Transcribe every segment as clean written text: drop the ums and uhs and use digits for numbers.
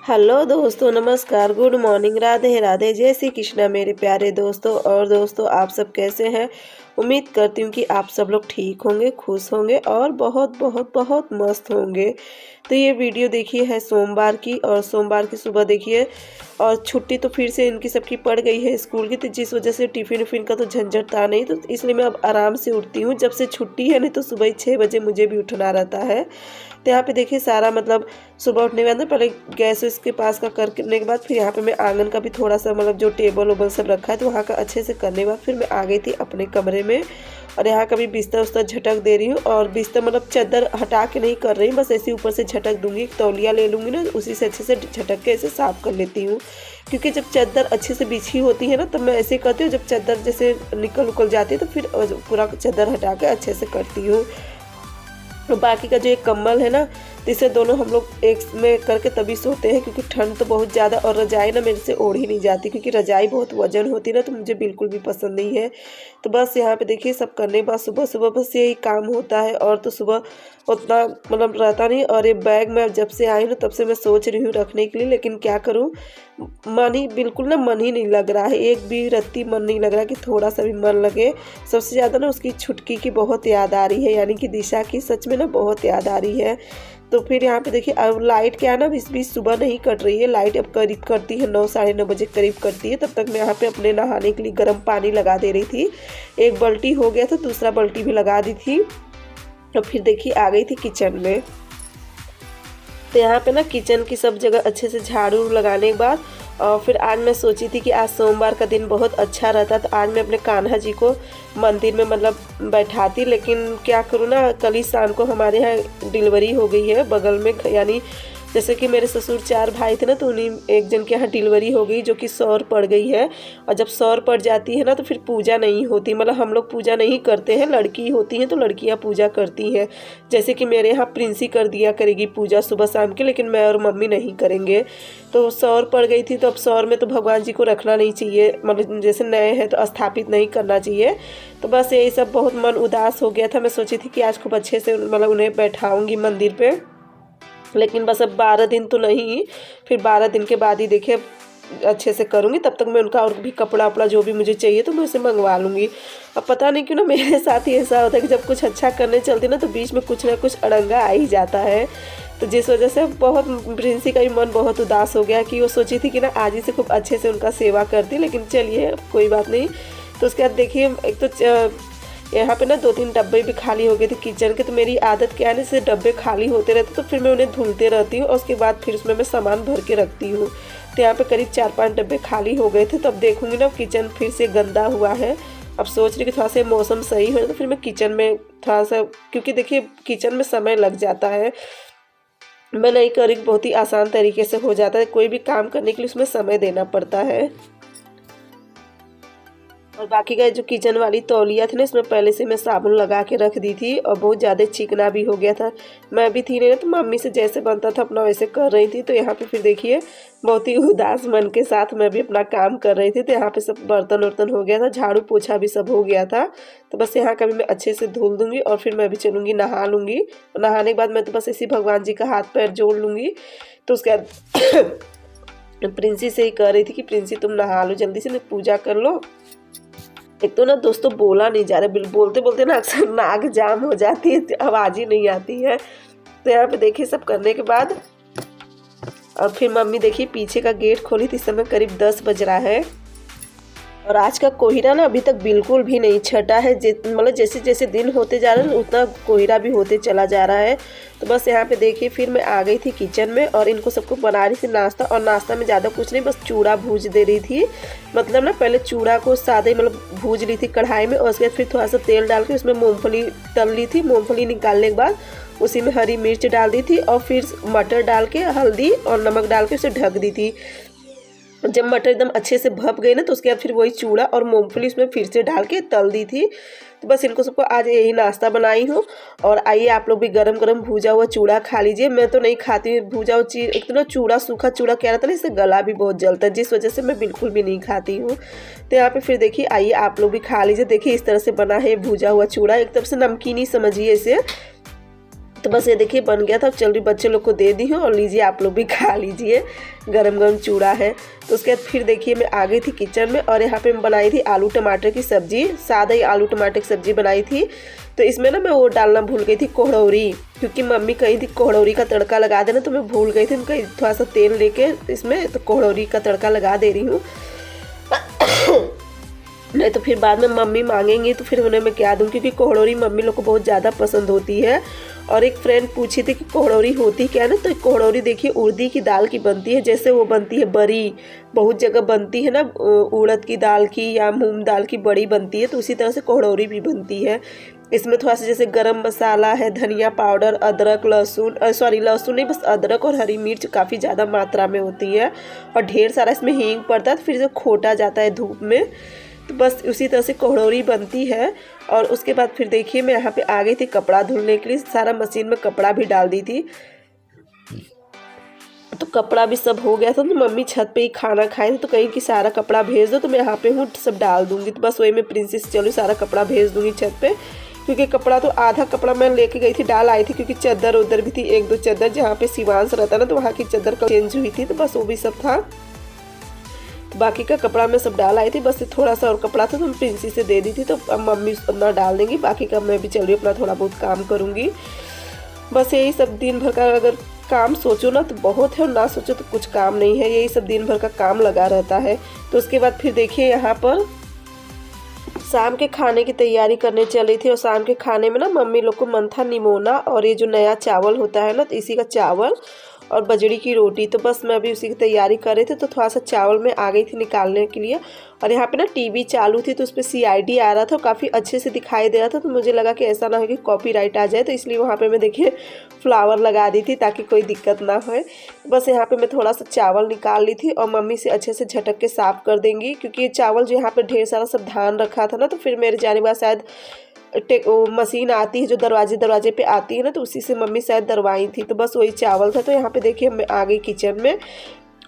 Hello दोस्तों, नमस्कार, good morning, Radhe Radhe, जय श्री कृष्णा मेरे प्यारे दोस्तों। और दोस्तों, आप सब कैसे हैं? उम्मीद करती हूँ कि आप सब लोग ठीक होंगे, खुश होंगे और बहुत बहुत बहुत मस्त होंगे। तो ये वीडियो देखिए है सोमवार की, और सोमवार की सुबह देखिए, और छुट्टी तो फिर से इनकी सबकी पड़ गई है स्कूल की, तो जिस वजह से टिफ़िन उफ़िन का तो झंझट था नहीं, तो इसलिए मैं अब आराम से उठती हूँ। जब से छुट्टी है, नहीं तो सुबह ही 6 बजे मुझे भी उठना रहता है। तो यहाँ पे देखिए सारा मतलब सुबह उठने के बाद ना पहले गैस उसके पास का करने के बाद फिर यहाँ पे मैं आंगन का भी थोड़ा सा मतलब जो टेबल वेबल सब रखा है तो वहाँ का अच्छे से करने के बाद फिर मैं आ गई थी अपने कमरे में। और यहाँ का भी बिस्तर उस्तर झटक दे रही हूँ, और बिस्तर मतलब चादर हटा के नहीं कर रही हूँ, बस ऐसे ऊपर से झटक दूंगी। तौलिया ले लूँगी ना, उसी से अच्छे से झटक के ऐसे साफ़ कर लेती हूँ। क्योंकि जब चादर अच्छे से बिछी होती है ना, तब मैं ऐसे करती हूँ। जब चादर जैसे निकल उकल जाती है तो फिर पूरा चादर हटा के अच्छे से करती हूँ। और बाकी का जो एक कम्बल है ना, तो इसे दोनों हम लोग एक में करके तभी सोते हैं, क्योंकि ठंड तो बहुत ज़्यादा, और रजाई ना मेरे से ओढ़ ही नहीं जाती, क्योंकि रजाई बहुत वजन होती है ना, तो मुझे बिल्कुल भी पसंद नहीं है। तो बस यहाँ पे देखिए सब करने के बाद सुबह सुबह बस यही काम होता है, और तो सुबह उतना मतलब रहता नहीं। और ये बैग मैं जब से आई हूँ तब से मैं सोच रही हूँ रखने के लिए, लेकिन क्या करूँ, मन ही बिल्कुल ना मन ही नहीं लग रहा है। एक भी रत्ती मन नहीं लग रहा कि थोड़ा सा भी मन लगे। सबसे ज़्यादा ना उसकी छुटकी की बहुत याद आ रही है, यानी कि दिशा की सच में ना बहुत याद आ रही है। तो फिर यहाँ पे देखिए अब लाइट क्या है ना, इस बीच सुबह नहीं कट रही है, लाइट अब करीब करती है 9 साढ़े 9 बजे करीब करती है। तब तक मैं यहाँ पे अपने नहाने के लिए गर्म पानी लगा दे रही थी। एक बाल्टी हो गया था, दूसरा बाल्टी भी लगा दी थी। और फिर देखिए आ गई थी किचन में। तो यहाँ पे ना किचन की सब जगह अच्छे से झाड़ू लगाने के बाद, और फिर आज मैं सोची थी कि आज सोमवार का दिन बहुत अच्छा रहता, तो आज मैं अपने कान्हा जी को मंदिर में मतलब बैठाती। लेकिन क्या करूँ ना, कल ही शाम को हमारे यहाँ डिलीवरी हो गई है बगल में, यानी जैसे कि मेरे ससुर 4 भाई थे ना, तो उन्हीं एक जन के यहाँ डिलीवरी हो गई, जो कि सौर पड़ गई है। और जब सौर पड़ जाती है ना, तो फिर पूजा नहीं होती, मतलब हम लोग पूजा नहीं करते हैं, लड़की होती हैं तो लड़कियाँ पूजा करती हैं। जैसे कि मेरे यहाँ प्रिंसी कर दिया करेगी पूजा सुबह शाम की, लेकिन मैं और मम्मी नहीं करेंगे। तो सौर पड़ गई थी, तो अब सौर में तो भगवान जी को रखना नहीं चाहिए, मतलब जैसे नए हैं तो स्थापित नहीं करना चाहिए। तो बस यही सब बहुत मन उदास हो गया था। मैं सोची थी कि आज खूब अच्छे से मतलब उन्हें बैठाऊँगी मंदिर पर, लेकिन बस अब 12 दिन तो नहीं, फिर 12 दिन के बाद ही देखिए अच्छे से करूँगी। तब तक मैं उनका और भी कपड़ा वपड़ा जो भी मुझे चाहिए तो मैं उसे मंगवा लूँगी। अब पता नहीं क्यों ना मेरे साथ ही ऐसा होता है कि जब कुछ अच्छा करने चलती ना, तो बीच में कुछ ना कुछ अड़ंगा आ ही जाता है। तो जिस वजह से बहुत प्रिंसी का भी मन बहुत उदास हो गया, कि वो सोची थी कि ना आज ही से खूब अच्छे से उनका सेवा करती, लेकिन चलिए कोई बात नहीं। तो उसके बाद देखिए एक तो यहाँ पे ना 2-3 डब्बे भी खाली हो गए थे किचन के। तो मेरी आदत क्या है ना, जैसे डब्बे खाली होते रहते तो फिर मैं उन्हें धुलते रहती हूँ, और उसके बाद फिर उसमें मैं सामान भर के रखती हूँ। तो यहाँ पे करीब 4-5 डब्बे खाली हो गए थे। तो अब देखूँगी ना किचन फिर से गंदा हुआ है। अब सोच रही कि थोड़ा सा मौसम सही हो तो फिर मैं किचन में थोड़ा सा, क्योंकि देखिए किचन में समय लग जाता है, मैं नहीं करी बहुत ही आसान तरीके से हो जाता है। कोई भी काम करने के लिए उसमें समय देना पड़ता है। और बाकी का जो किचन वाली तौलिया थी ना, इसमें पहले से मैं साबुन लगा के रख दी थी, और बहुत ज़्यादा चिकना भी हो गया था। मैं भी थी नहीं ना, तो मम्मी से जैसे बनता था अपना वैसे कर रही थी। तो यहाँ पे फिर देखिए बहुत ही उदास मन के साथ मैं भी अपना काम कर रही थी। तो यहाँ पे सब बर्तन वर्तन हो गया था, झाड़ू पोछा भी सब हो गया था। तो बस यहाँ का भी मैं अच्छे से धुल दूँगी, और फिर मैं भी चलूँगी नहा लूँगी। नहाने के बाद मैं तो बस इसी भगवान जी का हाथ पैर जोड़ लूँगी। तो उसके बाद प्रिंसी से ही कह रही थी कि प्रिंसी तुम नहा लो जल्दी से, पूजा कर लो। एक तो ना दोस्तों बोला नहीं जा रहा, बोलते बोलते ना अक्सर नाक जाम हो जाती है, आवाज़ ही नहीं आती है। तो यहाँ पे देखिए सब करने के बाद, और फिर मम्मी देखिए पीछे का गेट खोली थी। इस समय करीब 10 बज रहा है, और आज का कोहरा ना अभी तक बिल्कुल भी नहीं छटा है। मतलब जैसे जैसे दिन होते जा रहे हैं उतना कोहरा भी होते चला जा रहा है। तो बस यहाँ पे देखिए फिर मैं आ गई थी किचन में, और इनको सबको बना रही थी नाश्ता। और नाश्ता में ज़्यादा कुछ नहीं, बस चूड़ा भूज दे रही थी। मतलब ना पहले चूड़ा को सादे मतलब भूज ली थी कढ़ाई में, और उसके बाद फिर थोड़ा सा तेल डाल के उसमें मूँगफली तल ली थी। मूँगफली निकालने के बाद उसी में हरी मिर्च डाल दी थी, और फिर मटर डाल के हल्दी और नमक डाल के उसे ढक दी थी। जब मटर एकदम अच्छे से भप गई ना, तो उसके बाद फिर वही चूड़ा और मूंगफली उसमें फिर से डाल के तल दी थी। तो बस इनको सबको आज यही नाश्ता बनाई हूँ। और आइए आप लोग भी गरम गरम भूजा हुआ चूड़ा खा लीजिए। मैं तो नहीं खाती हूँ भूजा हुआ चीज़, एक तो ना चूड़ा सूखा चूड़ा क्या रहता है ना, इससे गला भी बहुत जलता है, जिस वजह से मैं बिल्कुल भी नहीं खाती हूँ। तो यहाँ पे फिर देखिए आइए आप लोग भी खा लीजिए। देखिए इस तरह से बना है भूजा हुआ चूड़ा, एक तरफ से नमकीन ही समझिए इसे। तो बस ये देखिए बन गया था। अब चल रही बच्चे लोग को दे दी हूँ और लीजिए आप लोग भी खा लीजिए, गरम गरम चूड़ा है। तो उसके बाद फिर देखिए मैं आ गई थी किचन में और यहाँ पे मैं बनाई थी आलू टमाटर की सब्जी, सादा ही आलू टमाटर की सब्जी बनाई थी। तो इसमें ना मैं वो डालना भूल गई थी कोहड़ौरी, क्योंकि मम्मी कही थी कोहड़ौरी का तड़का लगा देना, तो मैं भूल गई थी। मैं कहीं थोड़ा सा तेल लेके इसमें तो कोहड़ौरी का तड़का लगा दे रही हूँ। नहीं तो फिर बाद में मम्मी मांगेंगी तो फिर उन्हें मैं क्या दूँ, क्योंकि कोहड़ौरी मम्मी लोग को बहुत ज़्यादा पसंद होती है। और एक फ्रेंड पूछी थी कि कोहड़ौरी होती क्या है ना, तो कोहड़ौरी देखिए उड़दी की दाल की बनती है, जैसे वो बनती है बड़ी, बहुत जगह बनती है ना उड़द की दाल की या मूंग दाल की बड़ी बनती है, तो उसी तरह से कोहड़ौरी भी बनती है। इसमें थोड़ा सा जैसे गरम मसाला है, धनिया पाउडर, अदरक, लहसुन, लहसुन नहीं बस अदरक और हरी मिर्च काफ़ी ज़्यादा मात्रा में होती है, और ढेर सारा इसमें हींग पड़ता है, तो फिर जो खोटा जाता है धूप में। तो बस उसी तरह से कोहड़ौरी बनती है। और उसके बाद फिर देखिए मैं यहाँ पे आ गई थी कपड़ा धुलने के लिए, सारा मशीन में कपड़ा भी डाल दी थी। तो कपड़ा भी सब हो गया था, तो मम्मी छत पे ही खाना खाए थे, तो कहीं कि सारा कपड़ा भेज दो, तो मैं यहाँ पे हूँ सब डाल दूँगी। तो बस वही मैं प्रिंसेस चलो सारा कपड़ा भेज दूँगी छत पे, क्योंकि कपड़ा तो आधा कपड़ा मैं लेके गई थी, डाल आई थी, क्योंकि चादर उधर भी थी, एक दो चादर जहाँ पे शिवांश रहता ना, तो वहाँ की चादर चेंज हुई थी, तो बस वो भी सब था। बाकी का कपड़ा मैं सब डाल आई थी, बस थोड़ा सा और कपड़ा था तो मैं प्रिंसी से दे दी थी, तो अब मम्मी अपना डाल देंगी, बाकी का मैं भी चल रही अपना थोड़ा बहुत काम करूँगी। बस यही सब दिन भर का अगर काम सोचो ना तो बहुत है, और ना सोचो तो कुछ काम नहीं है, यही सब दिन भर का काम लगा रहता है। तो उसके बाद फिर देखिए यहाँ पर शाम के खाने की तैयारी करने चली थी, और शाम के खाने में ना मम्मी लोग को मन था निमोना और ये जो नया चावल होता है ना, तो इसी का चावल और बजड़ी की रोटी। तो बस मैं अभी उसी की तैयारी कर रही थी, तो थोड़ा सा चावल में आ गई थी निकालने के लिए, और यहाँ पे ना टीवी चालू थी, तो उस पर CID आ रहा था, काफ़ी अच्छे से दिखाई दे रहा था। तो मुझे लगा कि ऐसा ना हो कि कॉपीराइट आ जाए, तो इसलिए वहाँ पे मैं देखिए फ्लावर लगा दी थी ताकि कोई दिक्कत ना हो। बस यहाँ पे मैं थोड़ा सा चावल निकाल ली थी, और मम्मी से अच्छे से झटक के साफ़ कर देंगी, क्योंकि ये चावल जो यहाँ पर ढेर सारा सब धान रखा था ना, तो फिर मेरे जाने के बाद शायद मशीन आती है जो दरवाजे पे आती है ना, तो उसी से मम्मी शायद दरवाई थी, तो बस वही चावल था। तो यहाँ पे देखिए मैं आ गई किचन में,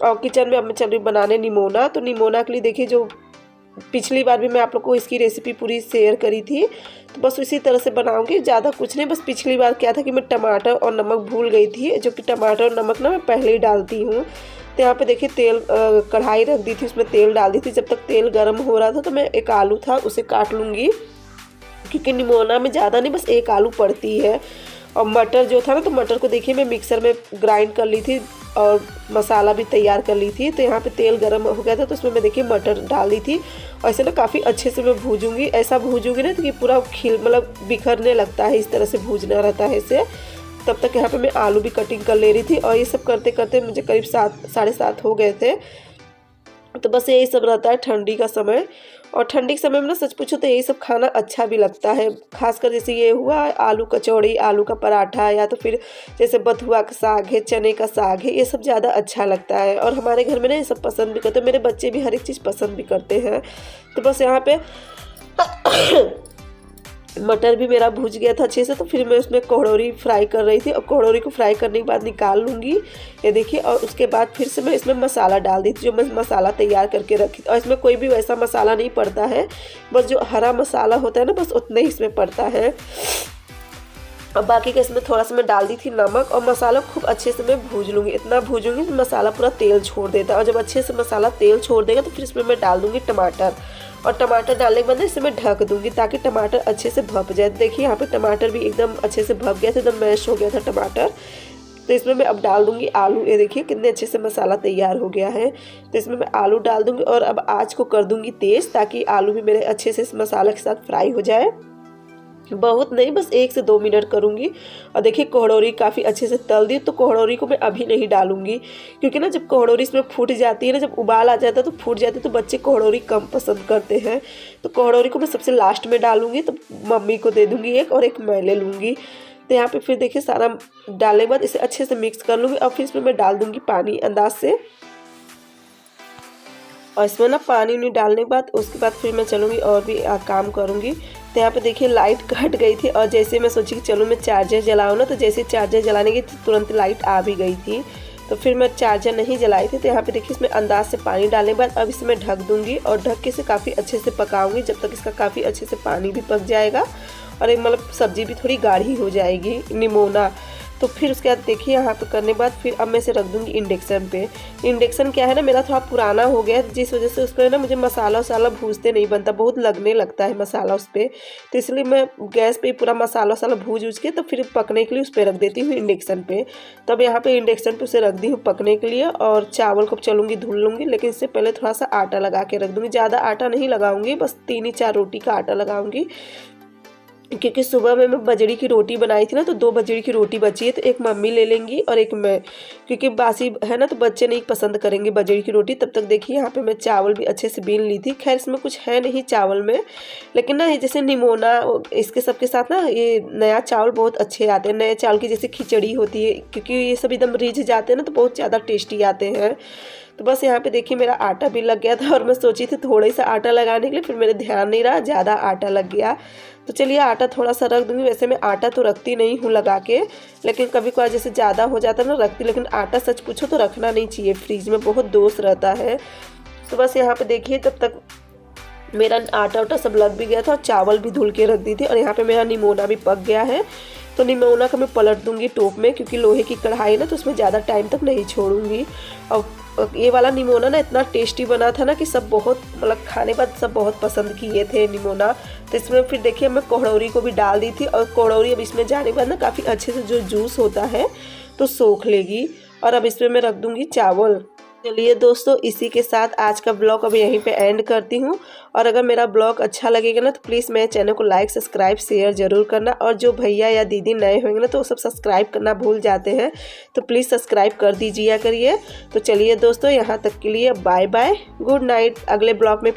और किचन में अब मैं चल रही बनाने निमोना। तो निमोना के लिए देखिए जो पिछली बार भी मैं आप लोग को इसकी रेसिपी पूरी शेयर करी थी, तो बस उसी तरह से बनाऊंगी, ज़्यादा कुछ नहीं। बस पिछली बार क्या था कि मैं टमाटर और नमक भूल गई थी, जो कि टमाटर और नमक ना मैं पहले ही डालती हूँ। तो यहाँ पे देखिए तेल कढ़ाई रख दी थी, उसमें तेल डाल दी थी। जब तक तेल गर्म हो रहा था तो मैं एक आलू था उसे काट लूँगी, क्योंकि निमोना में ज़्यादा नहीं बस एक आलू पड़ती है। और मटर जो था ना, तो मटर को देखिए मैं मिक्सर में ग्राइंड कर ली थी और मसाला भी तैयार कर ली थी। तो यहाँ पे तेल गर्म हो गया था, तो उसमें मैं देखिए मटर डाल दी थी, और ऐसे ना काफ़ी अच्छे से मैं भूजूंगी। ऐसा भूजूंगी ना तो कि पूरा मतलब बिखरने लगता है, इस तरह से भूजना रहता है इसे। तब तक यहाँ पे मैं आलू भी कटिंग कर ले रही थी, और ये सब करते करते मुझे करीब 7 साढ़े 7 हो गए थे। तो बस यही सब रहता है ठंडी का समय, और ठंडी के समय में ना सच पूछो तो यही सब खाना अच्छा भी लगता है। खासकर जैसे ये हुआ आलू कचौड़ी, आलू का पराठा, या तो फिर जैसे बथुआ का साग है, चने का साग है, ये सब ज़्यादा अच्छा लगता है। और हमारे घर में ना ये सब पसंद भी करते हैं, मेरे बच्चे भी हर एक चीज़ पसंद भी करते हैं। तो बस यहाँ पे मटर भी मेरा भूज गया था अच्छे से, तो फिर मैं उसमें कोहड़ौरी फ्राई कर रही थी, और कोहड़ौरी को फ्राई करने के बाद निकाल लूँगी, ये देखिए। और उसके बाद फिर से मैं इसमें मसाला डाल दी थी, जो मैं मसाला तैयार करके रखी थी। और इसमें कोई भी वैसा मसाला नहीं पड़ता है, बस जो हरा मसाला होता है ना, बस उतना ही इसमें पड़ता है। और बाकी का इसमें थोड़ा सा मैं डाल दी थी नमक, और मसाला खूब अच्छे से मैं भूज लूँगी। इतना भूजूँगी कि मसाला पूरा तेल छोड़ देता है, और जब अच्छे से मसाला तेल छोड़ देगा तो फिर इसमें मैं डाल दूँगी टमाटर, और टमाटर डालने के बाद इसे मैं ढक दूँगी ताकि टमाटर अच्छे से भप जाए। देखिए यहाँ पे टमाटर भी एकदम अच्छे से भप गया था, एकदम मैश हो गया था टमाटर। तो इसमें मैं अब डाल दूँगी आलू, ये देखिए कितने अच्छे से मसाला तैयार हो गया है। तो इसमें मैं आलू डाल दूँगी, और अब आँच को कर दूँगी तेज़, ताकि आलू भी मेरे अच्छे से इस मसाला के साथ फ्राई हो जाए। बहुत नहीं, बस 1 से 2 मिनट करूँगी। और देखिए कोहड़ौरी काफ़ी अच्छे से तल दी, तो कोहड़ौरी को मैं अभी नहीं डालूँगी, क्योंकि ना जब कोहड़ौरी इसमें फूट जाती है ना, जब उबाल आ जाता है तो फूट जाती है, तो बच्चे कोहड़ौरी कम पसंद करते हैं। तो कोहड़ौरी को मैं सबसे लास्ट में डालूँगी, तो मम्मी को दे दूँगी एक, और एक मैं ले लूँगी। तो यहाँ पे फिर देखिए सारा डालने के बाद इसे अच्छे से मिक्स कर लूँगी, और फिर इसमें मैं डाल दूँगी पानी अंदाज से। और इसमें ना पानी नहीं डालने के बाद उसके बाद फिर मैं चलूँगी और भी काम करूँगी। तो यहाँ पे देखिए लाइट कट गई थी, और जैसे मैं सोची कि चलो मैं चार्जर जलाऊँ ना, तो जैसे चार्जर जलाने की तुरंत लाइट आ भी गई थी। तो फिर मैं चार्जर नहीं जलाई थी। तो यहाँ पे देखिए इसमें अंदाज से पानी डालने के बाद अब इसे मैं ढक दूँगी, और ढक के इसे काफ़ी अच्छे से पकाऊँगी, जब तक इसका काफ़ी अच्छे से पानी भी पक जाएगा और एक मतलब सब्ज़ी भी थोड़ी गाढ़ी हो जाएगी निमोना। तो फिर उसके बाद देखिए यहाँ पे करने के बाद फिर अब मैं इसे रख दूँगी इंडक्शन पे। इंडक्शन क्या है ना, मेरा थोड़ा पुराना हो गया है, जिस वजह से उस पर ना मुझे मसाला वसाला भूनते नहीं बनता, बहुत लगने लगता है मसाला उस पर। तो इसलिए मैं गैस पे पूरा मसाला वसाला भूज उज के तो फिर पकने के लिए उस पर रख देती हूँ इंडक्शन पे। तब यहाँ पे इंडक्शन पे उसे रख दी हूँ पकने के लिए, और चावल को चलूँगी धुल लूँगी। लेकिन इससे पहले थोड़ा सा आटा लगा के रख दूँगी, ज़्यादा आटा नहीं लगाऊँगी, बस 3 ही 4 रोटी का आटा लगाऊँगी, क्योंकि सुबह में मैं बजड़ी की रोटी बनाई थी ना, तो 2 बजड़ी की रोटी बची है, तो एक मम्मी ले लेंगी और एक मैं, क्योंकि बासी है ना तो बच्चे नहीं पसंद करेंगे बजड़ी की रोटी। तब तक देखिए यहाँ पे मैं चावल भी अच्छे से बीन ली थी। खैर इसमें कुछ है नहीं चावल में, लेकिन ना जैसे निमोना इसके सबके साथ ना ये नया चावल बहुत अच्छे आते हैं। नए चावल की जैसे खिचड़ी होती है, क्योंकि ये सब एकदम रिझ जाते हैं ना तो बहुत ज़्यादा टेस्टी आते हैं। तो बस यहाँ पे देखिए मेरा आटा भी लग गया था, और मैं सोची थी थोड़ा सा आटा लगाने के लिए, फिर मेरे ध्यान नहीं रहा, ज़्यादा आटा लग गया। तो चलिए आटा थोड़ा सा रख दूँगी। वैसे मैं आटा तो रखती नहीं हूँ लगा के, लेकिन कभी कभार जैसे ज़्यादा हो जाता है ना रखती, लेकिन आटा सच पूछो तो रखना नहीं चाहिए, फ्रीज में बहुत दोष रहता है। तो बस यहाँ पे देखिए तब तक मेरा आटा वाटा सब लग भी गया था, और चावल भी धुल के रख दी थी, और यहाँ पे मेरा निमोना भी पक गया है। तो निमोना को मैं पलट दूंगी टोप में, क्योंकि लोहे की कढ़ाई ना तो उसमें ज़्यादा टाइम तक नहीं छोड़ूंगी। और ये वाला निमोना ना इतना टेस्टी बना था ना कि सब बहुत मतलब खाने बाद सब बहुत पसंद किए थे निमोना। तो इसमें फिर देखिए मैं कोहड़ौरी को भी डाल दी थी, और कोहड़ौरी अब इसमें जाने के बाद ना काफ़ी अच्छे से जो जूस होता है तो सोख लेगी। और अब इसमें मैं रख दूँगी चावल। चलिए दोस्तों, इसी के साथ आज का ब्लॉग अब यहीं पे एंड करती हूँ। और अगर मेरा ब्लॉग अच्छा लगेगा ना तो प्लीज़ मेरे चैनल को लाइक सब्सक्राइब शेयर ज़रूर करना। और जो भैया या दीदी नए होंगे ना तो वो सब सब्सक्राइब करना भूल जाते हैं, तो प्लीज़ सब्सक्राइब कर दीजिए करिए। तो चलिए दोस्तों, यहाँ तक के लिए बाय बाय, गुड नाइट। अगले ब्लॉग में